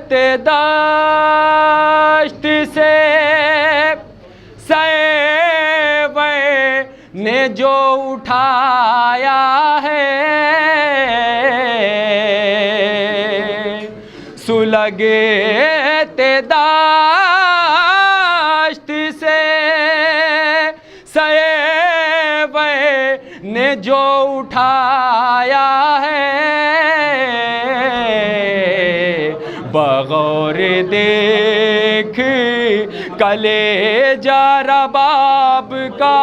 ते दश्त से सैवे ने जो उठाया है, सुलगे ते दश्त से सैवे ने जो उठाया है, बगौर देख कलेजा रबाब का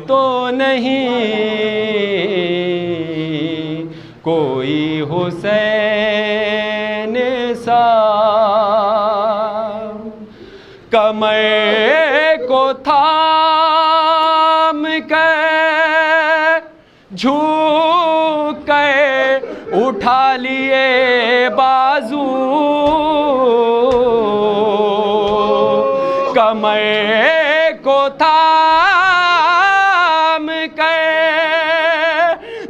तो नहीं कोई हुसैन सा। कमर को थाम कर झुक कर उठा लिए बाजू, कमर को थाम कर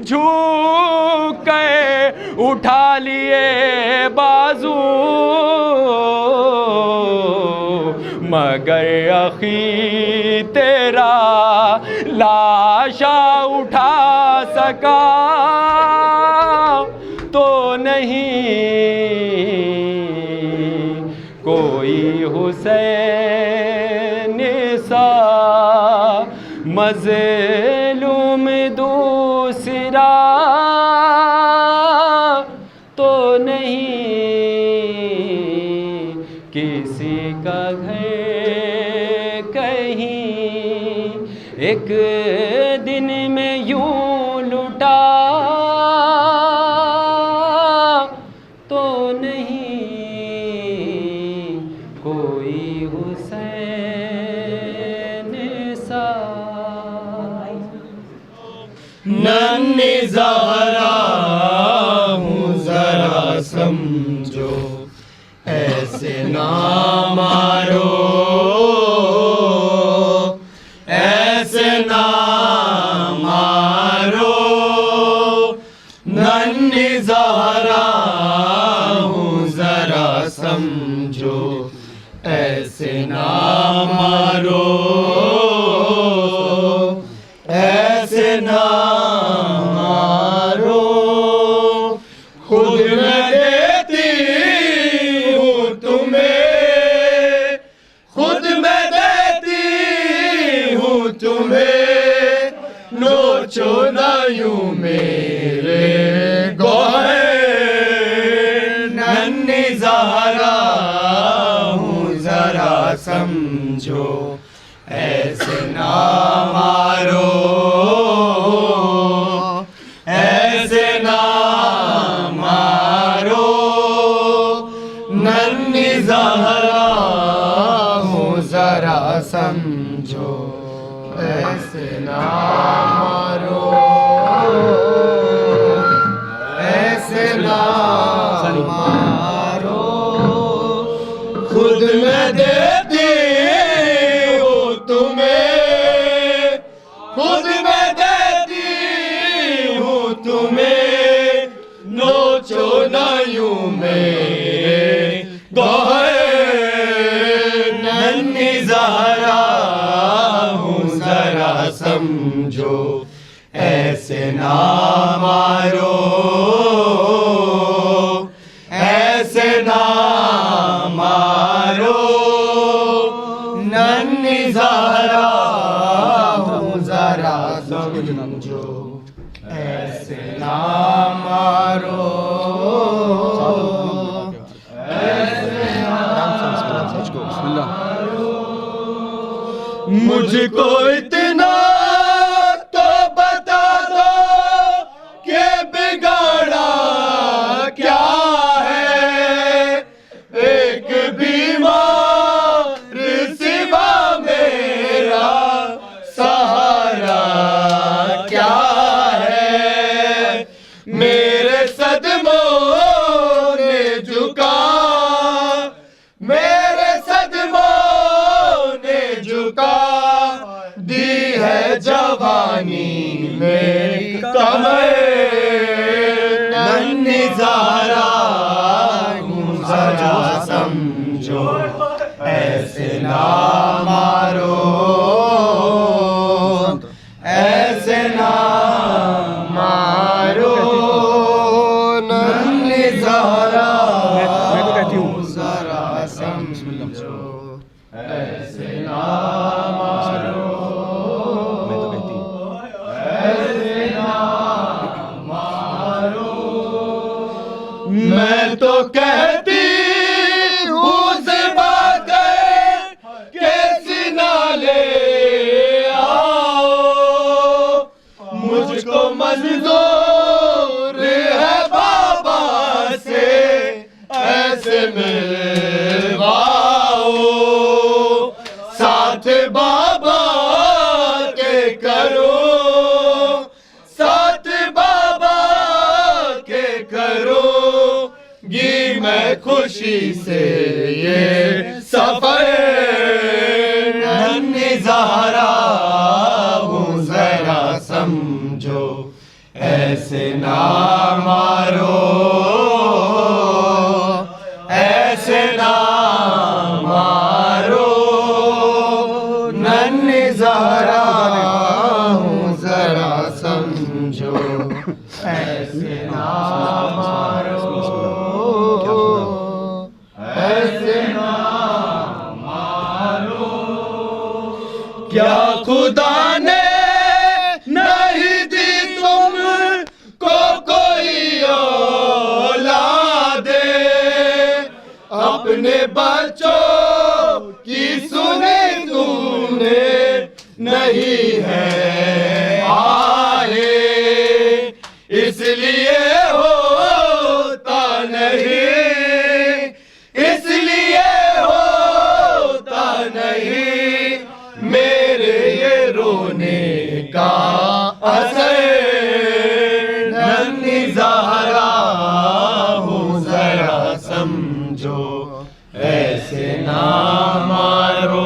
झुक कर उठा लिए बाजू, मगर अखी तेरा लाशा उठा सका तो नहीं कोई हुसैन सा। मज़लूम दूसरा तो नहीं, किसी का घर कहीं एक दिन में यूं लुटा तो नहीं कोई हुसैन सा। नन्ही ज़हरा हूँ ज़रा समझो, ऐसे ना मारो, ऐसे ना मारो। नन्ही ज़हरा हूँ ज़रा समझो, ऐसे ना मारो, ऐसे ना मारो। खुद मैं देती हूँ तुम्हें, खुद मैं देती हूँ तुम्हें, नोचो ना यूं मेरे गौहर। नन्ही ज़हरा हूँ ज़रा समझो, ऐसे ना मारो, ऐसे ना मारो। नन्ही ज़हरा हूँ ज़रा समझो, ऐसे ना मारो, ऐसे ना मारो। खुद मैं देती हूँ तुम्हें, खुद मैं देती हूँ तुम्हें, नोचो ना यूं मेरे गौहर। नन्ही ज़हरा हूँ ज़रा समझो, ऐसे ना मारो, ऐसे ना मारो। नन्ही ज़हरा हूँ ज़रा समझो, ऐसे ना मारो, ऐसे ना मारो। मुझको इतना तो बता दो कि बिगाड़ा क्या है, एक बीमार सिवा मेरा सहारा क्या है। मेरे सदमों ने झुका, मेरे सदमों ने झुका दी नज़ारा हूँ जरा समझो, ऐसे ना मारो, ऐसे ना मारो, नज़ारा हूँ जरा समझो, ऐसे ना मारो, ऐसे ना मारो। मैं तो कहती हूँ ज़िबा गए कैसी ना ले आओ, मुझको मंजूर है बाबा से ऐसे मिलवाओ, साथ बाबा के करो, साथ बाबा के करो, गी मैं खुशी से ये सफर, नज़ारा हूँ जरा समझो, ऐसे ना मारो, ऐसे ना मारो, नज़ारा हूँ जरा समझो, ऐसे ना मारो, ऐसे ना मारो। क्या खुदा ने नहीं दी तुमको कोई औलादे, अपने बच्चों की सुने तूने नहीं है आए, इसलिए होता नहीं, इसलिए होता नहीं मेरे ये रोने का असर, नज़ारा हूँ जरा समझो, ऐसे ना मारो।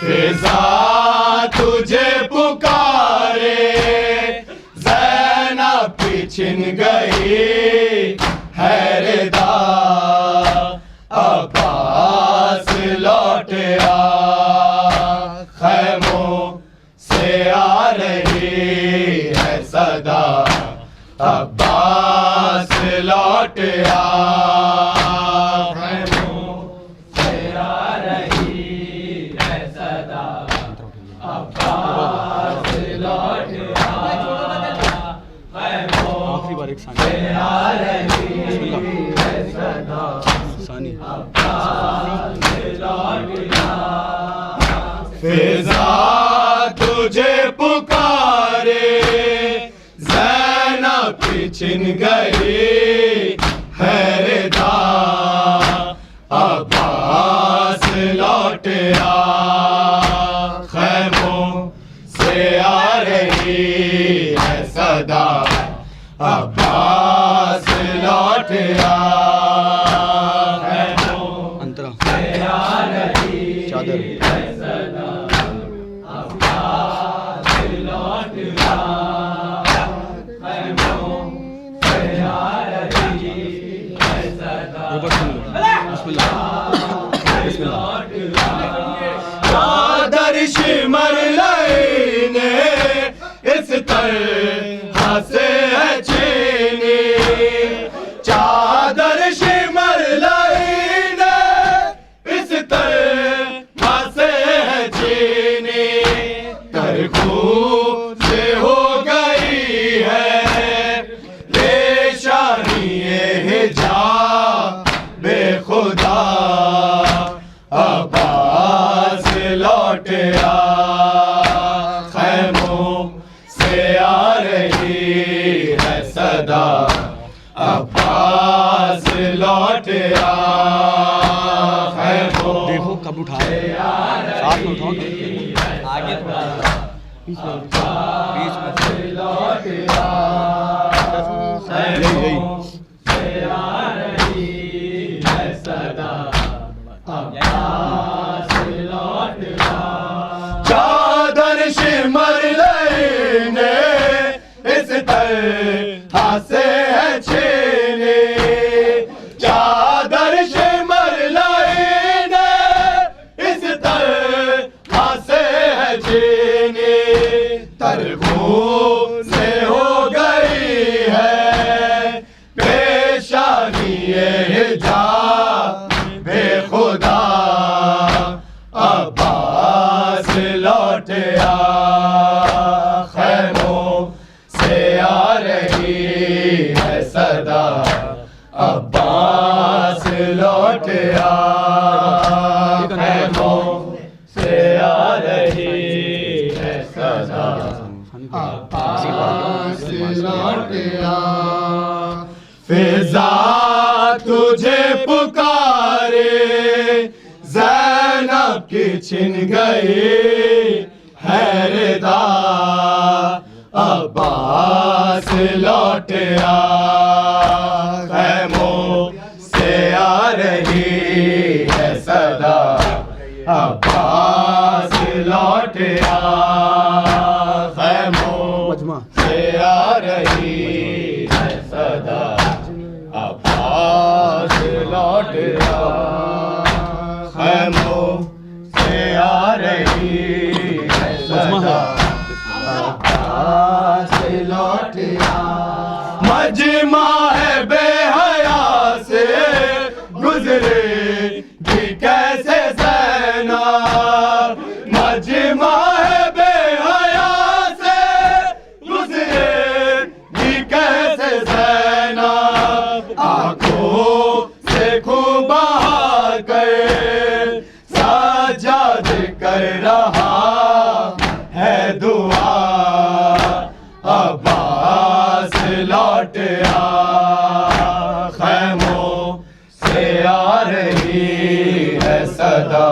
फिजा तुझे पुकारे ज़ैनब छिन गई हैरदा अब्बास लौट आ खैमों से आ रही है सदा अब्बास लौट आ खैमों से आ रही है सदा अब्बास लौट आ आखिरी बार एक सानी से आ रही है सदा सानी अब्बास लौट आ फिजा तुझे पुकारे ज़ैनब छिन गई हैरदा अब्बास लौट आ खैमों से आ रही है सदा अब्बास लौट आ खैमों अंतरा से आ रही चादर है सदा अब्बास लौट आ खैमों से आ रही है सदा ऊपर सुन लो बिस्मिल्लाह बिस्मिल्लाह चादर शिमर लईने इस तरह से है चीनी चादर शिमर लईने इस तरह से है चीनी तरखू से हो गई है रेशानी हिजा बेखुदा अब्बास लौट आ खैमों से आ रही है सदा अब्बास लौट आ खैमों देखो कब उठा साथ में उठाओ आगे थोड़ा बीच में लौट आ यही से आ रही है सदा अब्बास लौट आ चादर शिमर लईने इस तरह से है छीनी चादर शिमर लईने इस तरह से है छीनी तरखू से हो गई है पेशानी हिजा बेखुदा अब्बास लौट आ खैमों से आ रही है सदा अब्बास लौट आ खैमों से आ रही है सदा अब्बास लौट आ फिजा तुझे पुकारे ज़ैनब छिन गई हैरदा अब्बास लौट आ खैमों से आ रही है सदा अब्बास लौट आ खैमों मजमा से आ रही है सदा अब्बास लौट आ खैमों से आ रही है सदा अब्बास लौट आ मजमा है बेहया से गुजरे भी कैसे ज़ैना मजमा है बेहया से गुजरे भी कैसे ज़ैना आँखों से खूब बहा कर साजाद कर रहा है दुआ अब्बास लौट आ खैमों से आ रही है सदा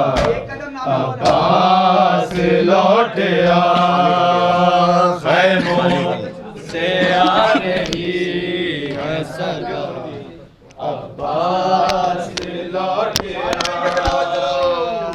अब्बास लौट आ खैमों से आ रही है सदा अब्बास लौट आ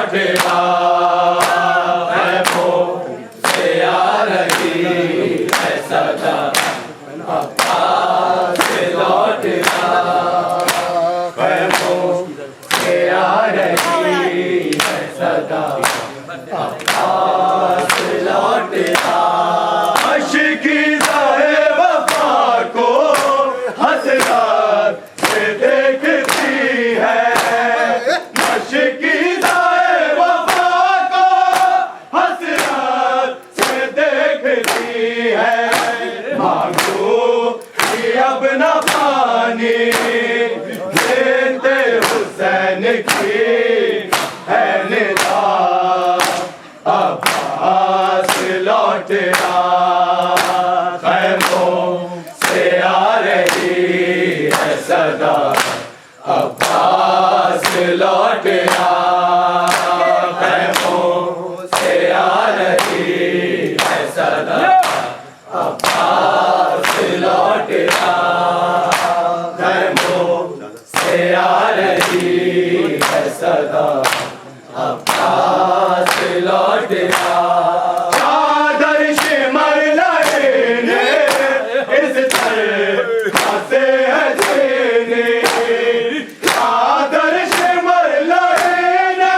लौटया मुँह से आ रही है सदा अब्बास लौटया मुँह से आ रही है सदा अब्बास लौटया आशिकी ज़ाहे वफा को हसरत से देखती है आशिकी ज़ाहे वफा को हसरत से देखती है मांगू कि अब न पानी देते हुसैन की है निदा अब्बास लौटया खैमों से आ रही है सदा अब्बास लौटया खैमों से आ रही है सदा अब्बास लौटया खैमों से आ रही है सदा अब्बास लौटया चादर शिमर लहने इस तरह से हसीने चादर शिमर लहने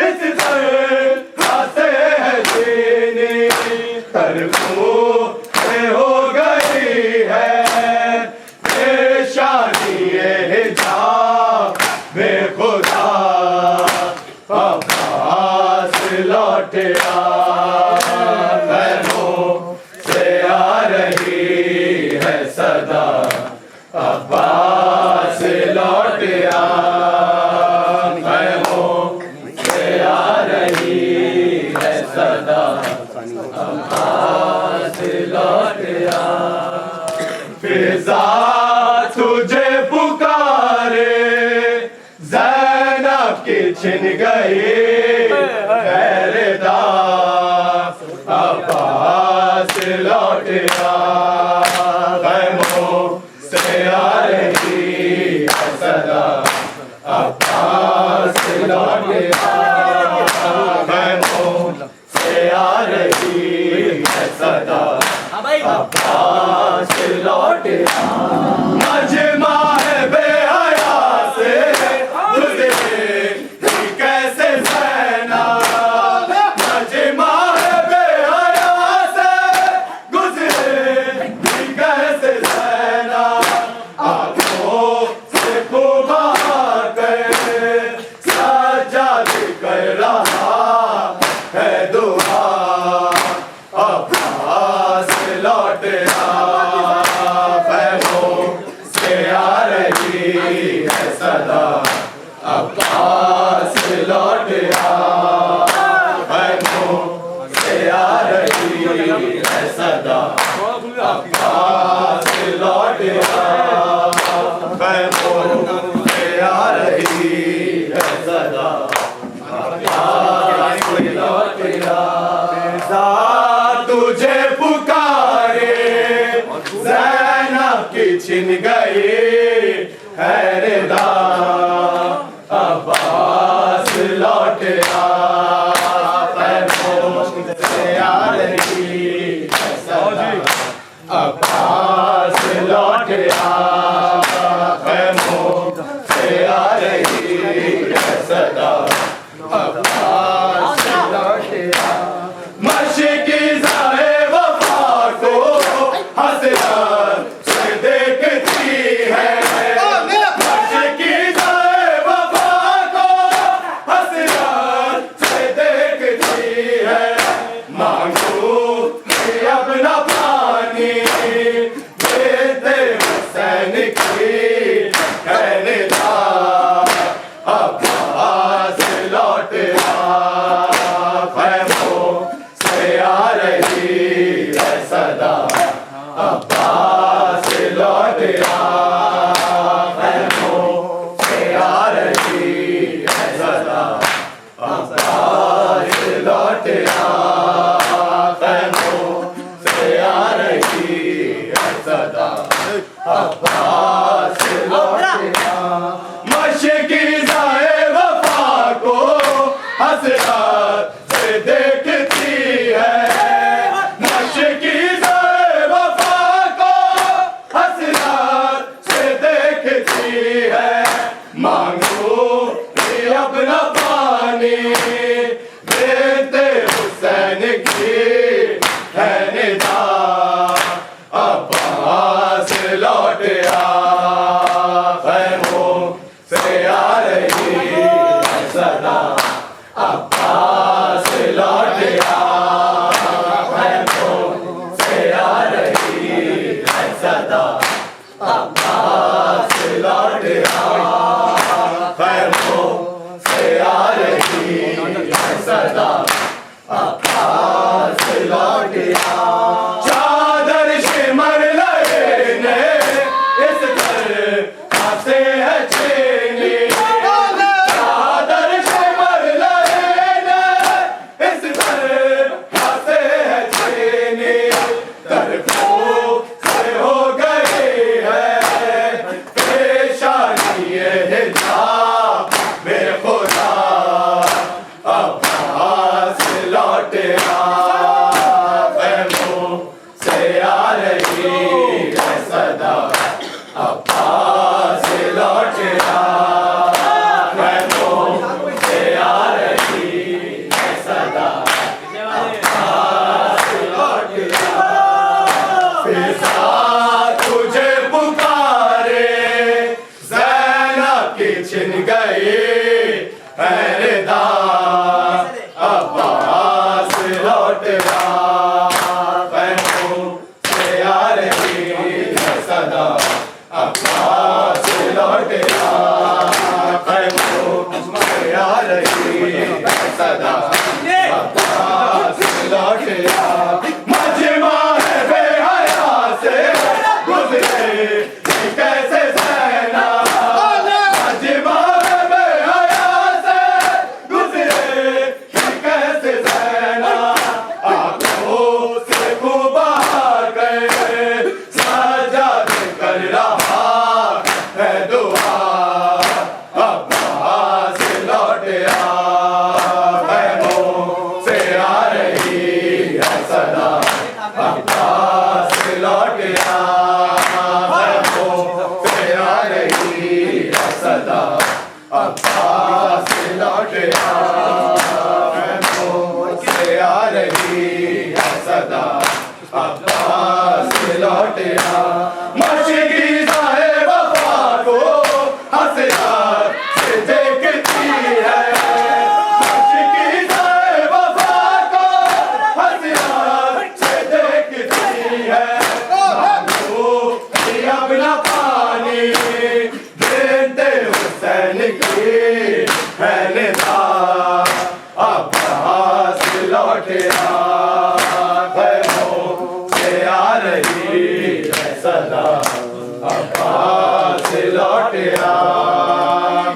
इस तरह से हसीने तरफों से हो गई है बेशानी हिजाब बेखुदा अब्बास लौटया खैमों से आ रही है सदा अब्बास लौटया खैमों से आ रही है सदा अब्बास लौटया फिजा तुझे पुकारे ज़ैनब की छिन गई अब्बास लौटया खैमों से आ रही है सदा अब्बास लौटया खैमों से आ रही है सदा अब्बास लौटया मजमा है बेहया से गुजरे कैसे ज़ैना मजमा है बेहया से गुजरे कैसे ज़ैना आँखों से खूब कर सजाद कर रहा है दुआ अब्बास लौटया खैमों से आ रही है सदा अब्बास लौटया खैमों से आ रही है सदा अब्बास लौटया खैमों से आ रही है सदा अब्बास लौटया तुझे पुकारे ज़ैनब की छिन गई है रिदा अब्बास लौटया खैमों से आ रही है सदा अब्बास लौटया खैमों से आ रही है सदा अब्बास लौटया मशकी ज़ाहे वफा को हसरत से देखती है मशकी ज़ाहे वफा को हसरत से देखती है मांगू कि अब न पानी देते हुसैन की है निदा अब्बास लौटया खैमों से आ रही है सदा अब्बास लौटया खैमों से आ रही है सदा अब्बास लौटया खैमों से आ रही है सदा अब्बास है मांगू ये अपना पानी बेटे हुसैन की है निदा अब्बास लौट आ खैमों से आ रही है सदा अब्बास लौट आ खैमों से आ रही है सदा अब्बास लौट आ खैमों से आ रही है सदा अब्बास लौट आ चादर शिमर लेने इस घर आते है चेने चादर शिमर लेने इस घर आते है चेने तरफों से हो गई है पेशानी ये हिजाब बेखुदा अब्बास लौट आ खैमों से आ रही है सदा अब्बास लौट आ खैमों से आ रही है सदा अब्बास लौट आ फिजा तुझे पुकारे ज़ैनब की छिन गई हैरदा अब्बास लौट आ खैमों से आ रही है सदा अब्बास लौट आ खैमों से आ रही है सदा अब्बास लौट आ मजमा है बेहया से गुजरे कैसे सहना मजमा है बेहया से गुजरे कैसे सहना आंखों से खूब बहा गए सजाद कर रहा है दुआ अब्बास लौट आ खैमों से आ रही है सदा अब्बास लौट आ खैमों से आ रही है सदा अब्बास लौट आ खैमों से आ रही है सदा अब्बास लौट आ मशगी साहिब वफा को हसरत से देखती है मशगी साहिब वफा को हसरत से देखती है मांगू ये अपना पानी बेटे हुसैन की है निदा अब्बास लौट आ खैमों से आ रही है सदा अब्बास लौट आ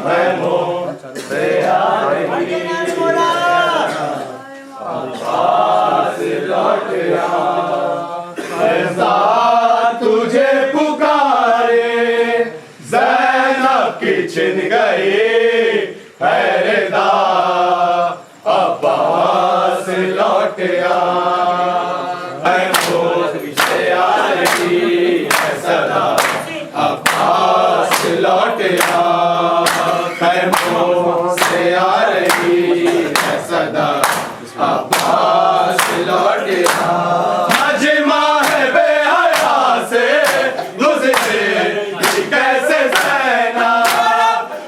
खैमों से आ रही है अब्बास लौट आ ऐसा तुझे पुकारे ज़ैनब की छिन गई हैरदा अब्बास लौट आ खैमों से आ रही है सदा अब्बास लौट आ खैमों से आ रही है सदा अब्बास लौट आ मजमा है बेहया से गुजरे कैसे सहना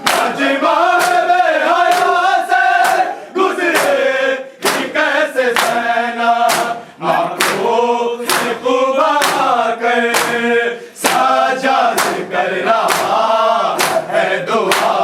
मजमा है बेहया से गुजरे कैसे सहना आंखों से खूब आकर सजाद कर रहा है दुआ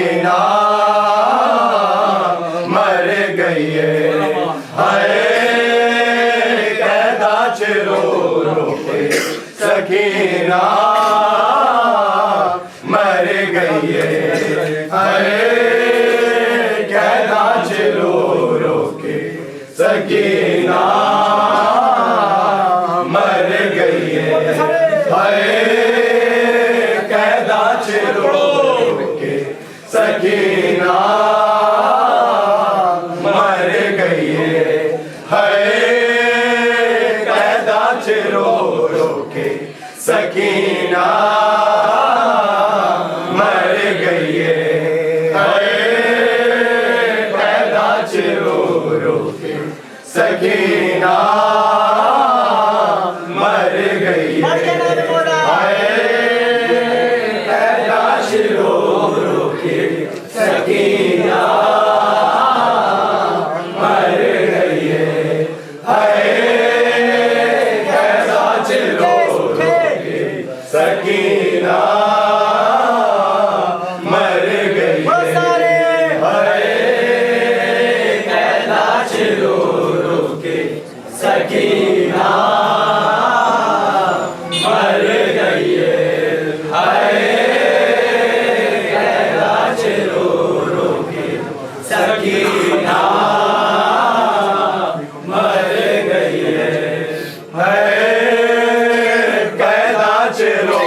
सकीना मर गई हाय कैदा च रो रो के सकीना मर गई हाय कैदा च रो रो के सकीना मर गई हाय कैदा च रो के सकीना मर गई हाय कैदा च रो रो के सकीना मर गई हाय कैदा च रो रो के सकीना मर गई हाय कैदा च रो रो के सकीना मर गई हाय कैदा च रो रो के सकीना मर गई हाय कैदा च रो रो के सकीना मर गई हाय कैदा च रो रो के सकीना मर गई हाय कैदा च रो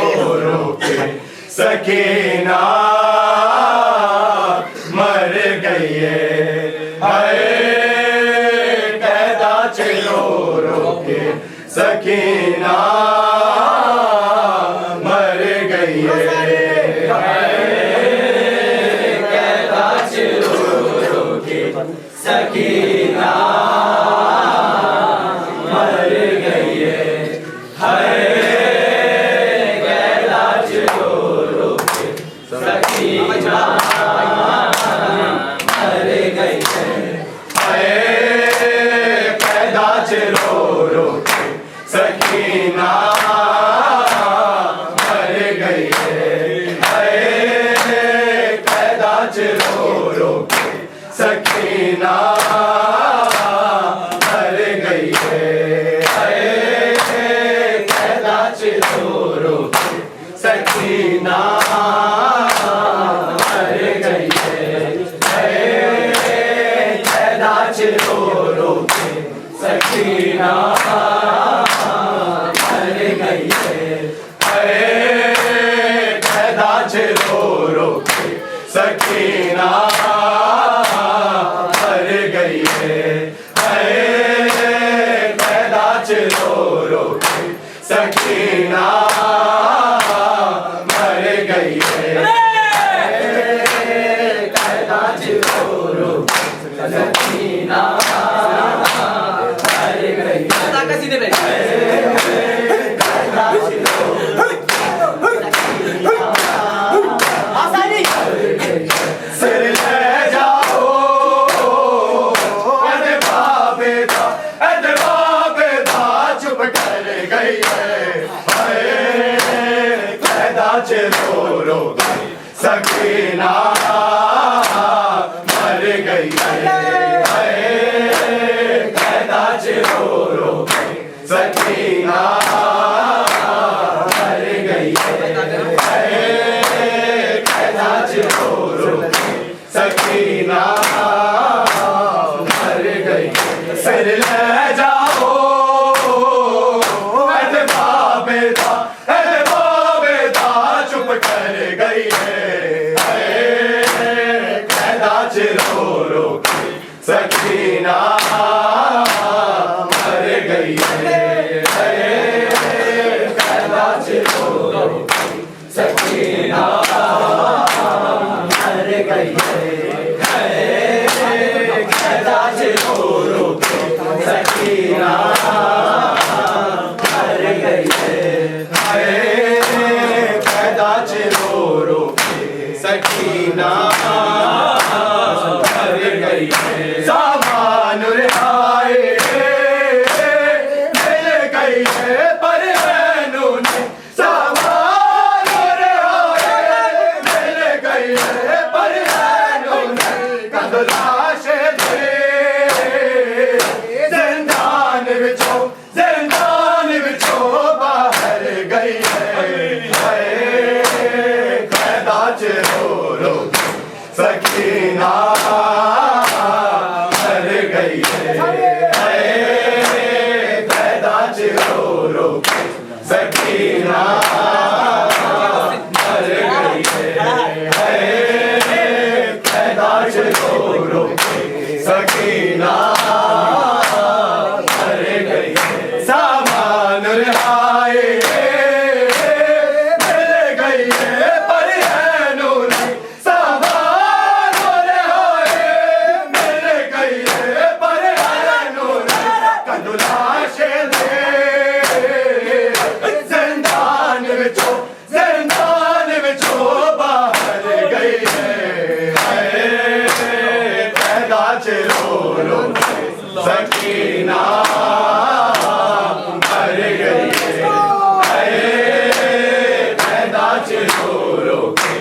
रो के सकीना मर गई हाय कैदा च रो रो के सकीना मर गई हाय कैदा च रो रो के सकीना मर गई हाय कैदा च रो रो के सकीना मर गई हाय कैदा च रो रो के सकीना मर गई हाय कैदा च रो रो के सकीना मर गई हाय कैदा च रो रो के सकीना मर गई हाय कैदा च रो रो के सकीना मर गई हाय कैदा च रो रो के सकीना मर गई हाय कैदा च रो रो के सकीना मर गई कैदा च रो रो के सकीना मर गई सिर ले जाओ अदबा बेदा चुप कर गई हाय कैदा च रो रो के सकीना मर गई हाय कैदा च रो रो के सकीना मर गई हाय कैदा च रो रो के सकीना मर गई सिर ले जाओ अदबा बेदा चुप कर गई हाय कैदा च रो रो के सकीना मर गई हाय कैदा च रो रो के सकीना मर गई हाय कैदा च रो रो के सकीना मर गई हाय कैदा च रो रो के सकीना मर गई सामान सकीना मर गई है पैदा रो रो के सकीना मर गई है पैदा रो रो के सकीना मर गई है सामान रिहाए मिल गई है पर है नूर सामान रिहाए मिल गई है पर है नूर कंदुलाशे दे जिंदान विचो बाहर गई है पैदा रो रो सकीना मर गई है पैदा रो रो के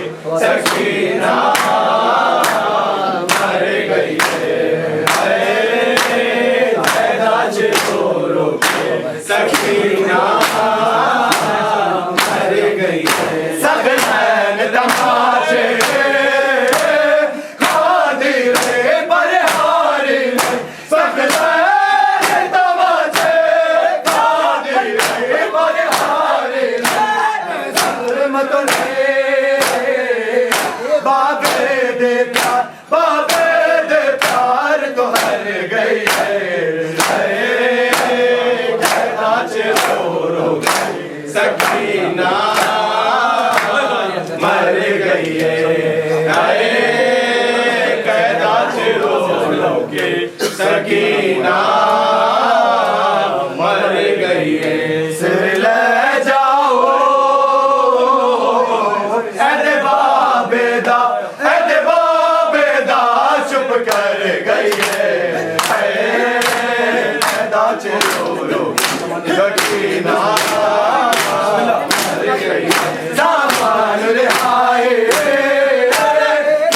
सकीना मर गई है पैदा रो रो के सकीना मर गई है सगनैन तमाशे खादिरे पर हारे सगनैन तमाशे खादिरे पर हारे मत बाबे दे प्यार तो हर गई है पैदा रो रो सकीना मर गई है पैदा रो रो के सकीना मर गई है सिर ले जाओ ऐदे बाबेदा चुप कर गई है पैदा रो रो सकीना मर गई है सामान रिहाए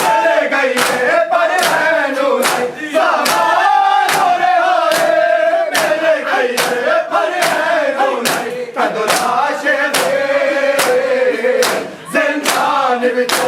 मिल गई है पर है नूर सामान रिहाए मिल गई है पर है नूर कंदुलाशे दे जिंदान विचो